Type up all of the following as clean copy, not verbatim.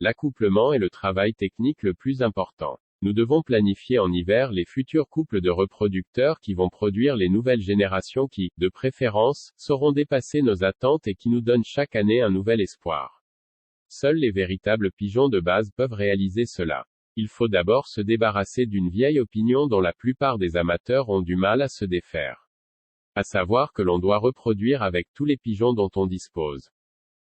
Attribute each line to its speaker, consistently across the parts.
Speaker 1: L'accouplement est le travail technique le plus important. Nous devons planifier en hiver les futurs couples de reproducteurs qui vont produire les nouvelles générations qui, de préférence, sauront dépasser nos attentes et qui nous donnent chaque année un nouvel espoir. Seuls les véritables pigeons de base peuvent réaliser cela. Il faut d'abord se débarrasser d'une vieille opinion dont la plupart des amateurs ont du mal à se défaire. À savoir que l'on doit reproduire avec tous les pigeons dont on dispose.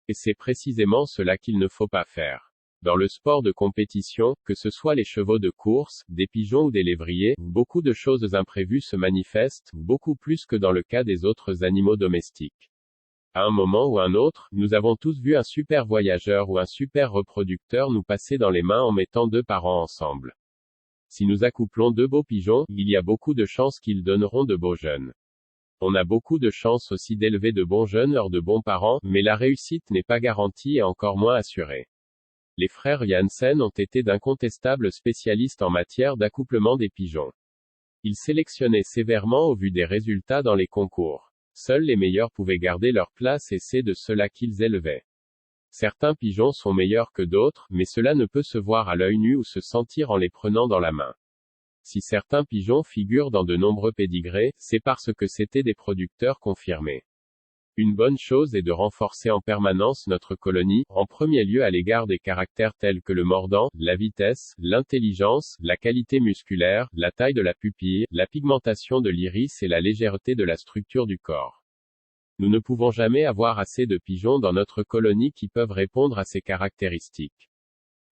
Speaker 1: Et c'est précisément cela qu'il ne faut pas faire. Dans le sport de compétition, que ce soit les chevaux de course, des pigeons ou des lévriers, beaucoup de choses imprévues se manifestent, beaucoup plus que dans le cas des autres animaux domestiques. À un moment ou un autre, nous avons tous vu un super voyageur ou un super reproducteur nous passer dans les mains en mettant 2 parents ensemble. Si nous accouplons 2 beaux pigeons, il y a beaucoup de chances qu'ils donneront de beaux jeunes. On a beaucoup de chances aussi d'élever de bons jeunes hors de bons parents, mais la réussite n'est pas garantie et encore moins assurée. Les frères Janssen ont été d'incontestables spécialistes en matière d'accouplement des pigeons. Ils sélectionnaient sévèrement au vu des résultats dans les concours. Seuls les meilleurs pouvaient garder leur place et c'est de cela qu'ils élevaient. Certains pigeons sont meilleurs que d'autres, mais cela ne peut se voir à l'œil nu ou se sentir en les prenant dans la main. Si certains pigeons figurent dans de nombreux pédigrés, c'est parce que c'étaient des producteurs confirmés. Une bonne chose est de renforcer en permanence notre colonie, en premier lieu à l'égard des caractères tels que le mordant, la vitesse, l'intelligence, la qualité musculaire, la taille de la pupille, la pigmentation de l'iris et la légèreté de la structure du corps. Nous ne pouvons jamais avoir assez de pigeons dans notre colonie qui peuvent répondre à ces caractéristiques.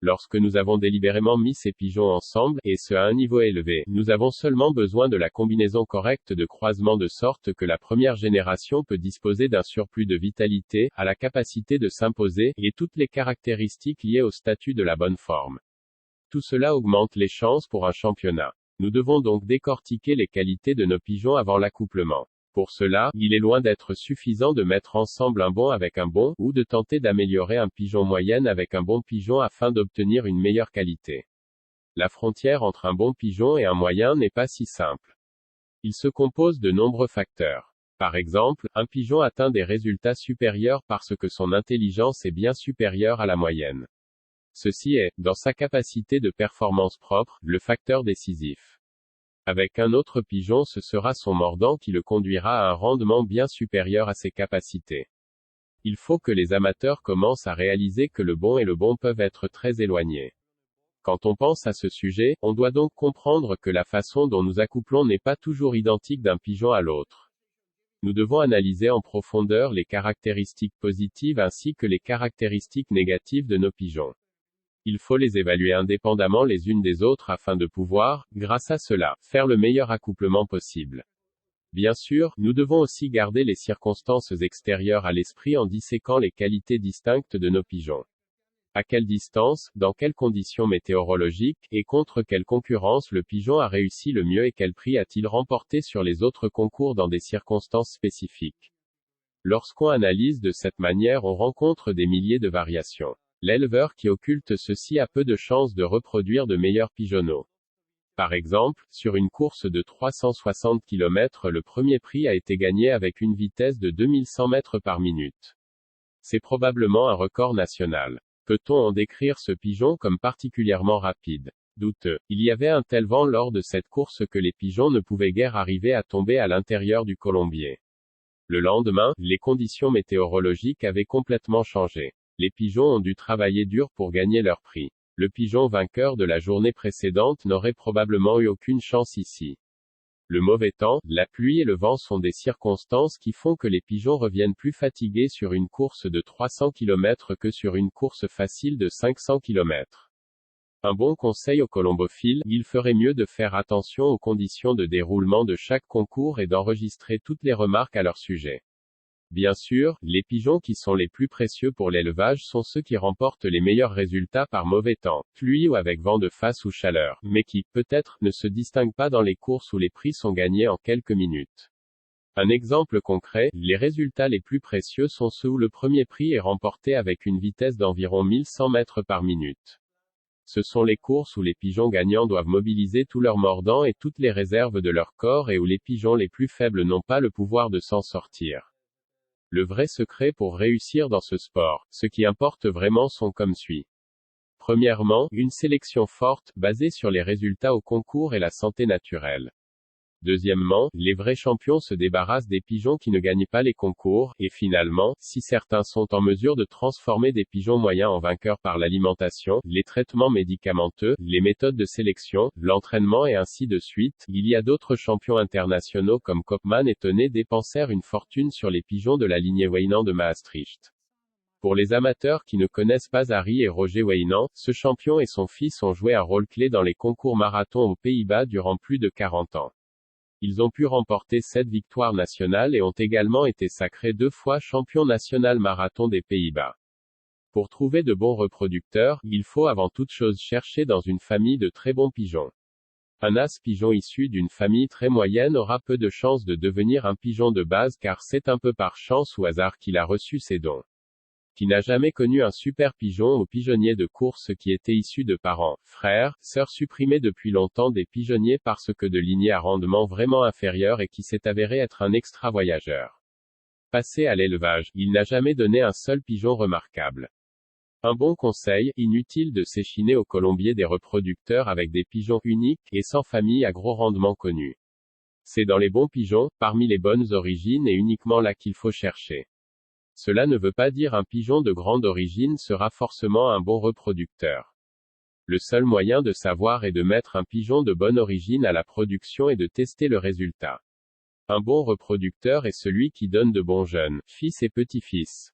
Speaker 1: Lorsque nous avons délibérément mis ces pigeons ensemble, et ce à un niveau élevé, nous avons seulement besoin de la combinaison correcte de croisement de sorte que la première génération peut disposer d'un surplus de vitalité, à la capacité de s'imposer, et toutes les caractéristiques liées au statut de la bonne forme. Tout cela augmente les chances pour un championnat. Nous devons donc décortiquer les qualités de nos pigeons avant l'accouplement. Pour cela, il est loin d'être suffisant de mettre ensemble un bon avec un bon, ou de tenter d'améliorer un pigeon moyenne avec un bon pigeon afin d'obtenir une meilleure qualité. La frontière entre un bon pigeon et un moyen n'est pas si simple. Il se compose de nombreux facteurs. Par exemple, un pigeon atteint des résultats supérieurs parce que son intelligence est bien supérieure à la moyenne. Ceci est, dans sa capacité de performance propre, le facteur décisif. Avec un autre pigeon, ce sera son mordant qui le conduira à un rendement bien supérieur à ses capacités. Il faut que les amateurs commencent à réaliser que le bon et le bon peuvent être très éloignés. Quand on pense à ce sujet, on doit donc comprendre que la façon dont nous accouplons n'est pas toujours identique d'un pigeon à l'autre. Nous devons analyser en profondeur les caractéristiques positives ainsi que les caractéristiques négatives de nos pigeons. Il faut les évaluer indépendamment les unes des autres afin de pouvoir, grâce à cela, faire le meilleur accouplement possible. Bien sûr, nous devons aussi garder les circonstances extérieures à l'esprit en disséquant les qualités distinctes de nos pigeons. À quelle distance, dans quelles conditions météorologiques, et contre quelle concurrence le pigeon a réussi le mieux et quel prix a-t-il remporté sur les autres concours dans des circonstances spécifiques. Lorsqu'on analyse de cette manière, on rencontre des milliers de variations. L'éleveur qui occulte ceci a peu de chances de reproduire de meilleurs pigeonneaux. Par exemple, sur une course de 360 km, le premier prix a été gagné avec une vitesse de 2100 mètres par minute. C'est probablement un record national. Peut-on en décrire ce pigeon comme particulièrement rapide? Douteux. Il y avait un tel vent lors de cette course que les pigeons ne pouvaient guère arriver à tomber à l'intérieur du colombier. Le lendemain, les conditions météorologiques avaient complètement changé. Les pigeons ont dû travailler dur pour gagner leur prix. Le pigeon vainqueur de la journée précédente n'aurait probablement eu aucune chance ici. Le mauvais temps, la pluie et le vent sont des circonstances qui font que les pigeons reviennent plus fatigués sur une course de 300 km que sur une course facile de 500 km. Un bon conseil aux colombophiles, il ferait mieux de faire attention aux conditions de déroulement de chaque concours et d'enregistrer toutes les remarques à leur sujet. Bien sûr, les pigeons qui sont les plus précieux pour l'élevage sont ceux qui remportent les meilleurs résultats par mauvais temps, pluie ou avec vent de face ou chaleur, mais qui, peut-être, ne se distinguent pas dans les courses où les prix sont gagnés en quelques minutes. Un exemple concret, les résultats les plus précieux sont ceux où le premier prix est remporté avec une vitesse d'environ 1100 mètres par minute. Ce sont les courses où les pigeons gagnants doivent mobiliser tous leurs mordants et toutes les réserves de leur corps et où les pigeons les plus faibles n'ont pas le pouvoir de s'en sortir. Le vrai secret pour réussir dans ce sport, ce qui importe vraiment sont comme suit. Premièrement, une sélection forte, basée sur les résultats au concours et la santé naturelle. Deuxièmement, les vrais champions se débarrassent des pigeons qui ne gagnent pas les concours, et finalement, si certains sont en mesure de transformer des pigeons moyens en vainqueurs par l'alimentation, les traitements médicamenteux, les méthodes de sélection, l'entraînement et ainsi de suite, il y a d'autres champions internationaux comme Koopman et Tonnet dépensèrent une fortune sur les pigeons de la lignée Weynan de Maastricht. Pour les amateurs qui ne connaissent pas Harry et Roger Weynan, ce champion et son fils ont joué un rôle clé dans les concours marathons aux Pays-Bas durant plus de 40 ans. Ils ont pu remporter 7 victoires nationales et ont également été sacrés 2 fois champion national marathon des Pays-Bas. Pour trouver de bons reproducteurs, il faut avant toute chose chercher dans une famille de très bons pigeons. Un as pigeon issu d'une famille très moyenne aura peu de chances de devenir un pigeon de base car c'est un peu par chance ou hasard qu'il a reçu ses dons. Qui n'a jamais connu un super pigeon ou pigeonnier de course qui était issu de parents, frères, sœurs supprimés depuis longtemps des pigeonniers parce que de lignée à rendement vraiment inférieur et qui s'est avéré être un extra voyageur. Passé à l'élevage, il n'a jamais donné un seul pigeon remarquable. Un bon conseil, inutile de s'échiner au colombier des reproducteurs avec des pigeons uniques, et sans famille à gros rendement connus. C'est dans les bons pigeons, parmi les bonnes origines et uniquement là qu'il faut chercher. Cela ne veut pas dire un pigeon de grande origine sera forcément un bon reproducteur. Le seul moyen de savoir est de mettre un pigeon de bonne origine à la production et de tester le résultat. Un bon reproducteur est celui qui donne de bons jeunes, fils et petits-fils.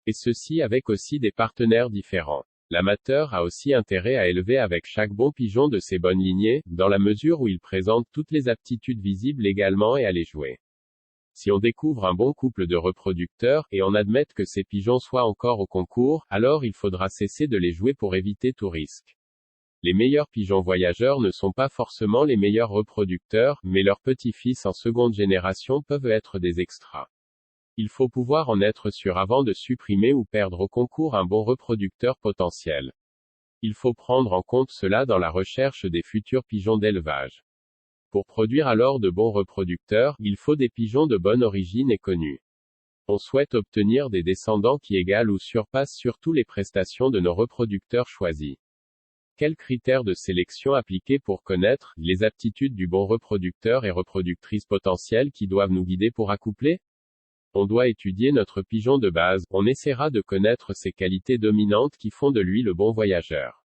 Speaker 1: Et ceci avec aussi des partenaires différents. L'amateur a aussi intérêt à élever avec chaque bon pigeon de ses bonnes lignées, dans la mesure où il présente toutes les aptitudes visibles également et à les jouer. Si on découvre un bon couple de reproducteurs, et on admette que ces pigeons soient encore au concours, alors il faudra cesser de les jouer pour éviter tout risque. Les meilleurs pigeons voyageurs ne sont pas forcément les meilleurs reproducteurs, mais leurs petits-fils en seconde génération peuvent être des extras. Il faut pouvoir en être sûr avant de supprimer ou perdre au concours un bon reproducteur potentiel. Il faut prendre en compte cela dans la recherche des futurs pigeons d'élevage. Pour produire alors de bons reproducteurs, il faut des pigeons de bonne origine et connus. On souhaite obtenir des descendants qui égalent ou surpassent surtout les prestations de nos reproducteurs choisis. Quels critères de sélection appliquer pour connaître les aptitudes du bon reproducteur et reproductrice potentielle qui doivent nous guider pour accoupler? On doit étudier notre pigeon de base, on essaiera de connaître ses qualités dominantes qui font de lui le bon voyageur.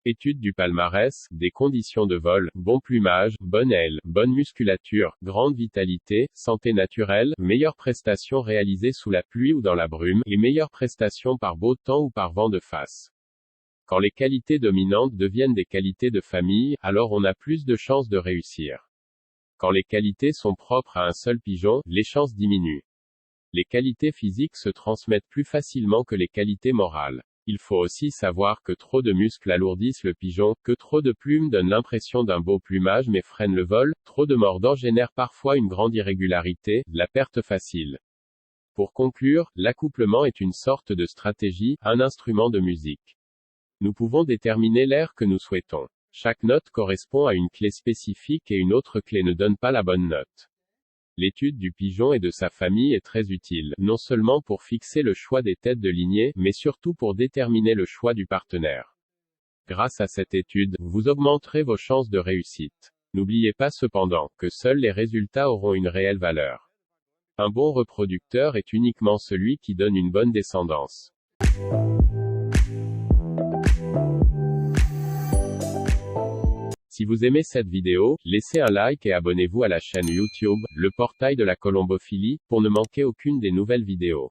Speaker 1: Étude du palmarès, des conditions de vol, bon plumage, bonne aile, bonne musculature, grande vitalité, santé naturelle, meilleures prestations réalisées sous la pluie ou dans la brume, et meilleures prestations par beau temps ou par vent de face. Quand les qualités dominantes deviennent des qualités de famille, alors on a plus de chances de réussir. Quand les qualités sont propres à un seul pigeon, les chances diminuent. Les qualités physiques se transmettent plus facilement que les qualités morales. Il faut aussi savoir que trop de muscles alourdissent le pigeon, que trop de plumes donnent l'impression d'un beau plumage mais freinent le vol, trop de mordants génèrent parfois une grande irrégularité, la perte facile. Pour conclure, l'accouplement est une sorte de stratégie, un instrument de musique. Nous pouvons déterminer l'air que nous souhaitons. Chaque note correspond à une clé spécifique et une autre clé ne donne pas la bonne note. L'étude du pigeon et de sa famille est très utile, non seulement pour fixer le choix des têtes de lignée, mais surtout pour déterminer le choix du partenaire. Grâce à cette étude, vous augmenterez vos chances de réussite. N'oubliez pas cependant, que seuls les résultats auront une réelle valeur. Un bon reproducteur est uniquement celui qui donne une bonne descendance. Si vous aimez cette vidéo, laissez un like et abonnez-vous à la chaîne YouTube, le portail de la colombophilie, pour ne manquer aucune des nouvelles vidéos.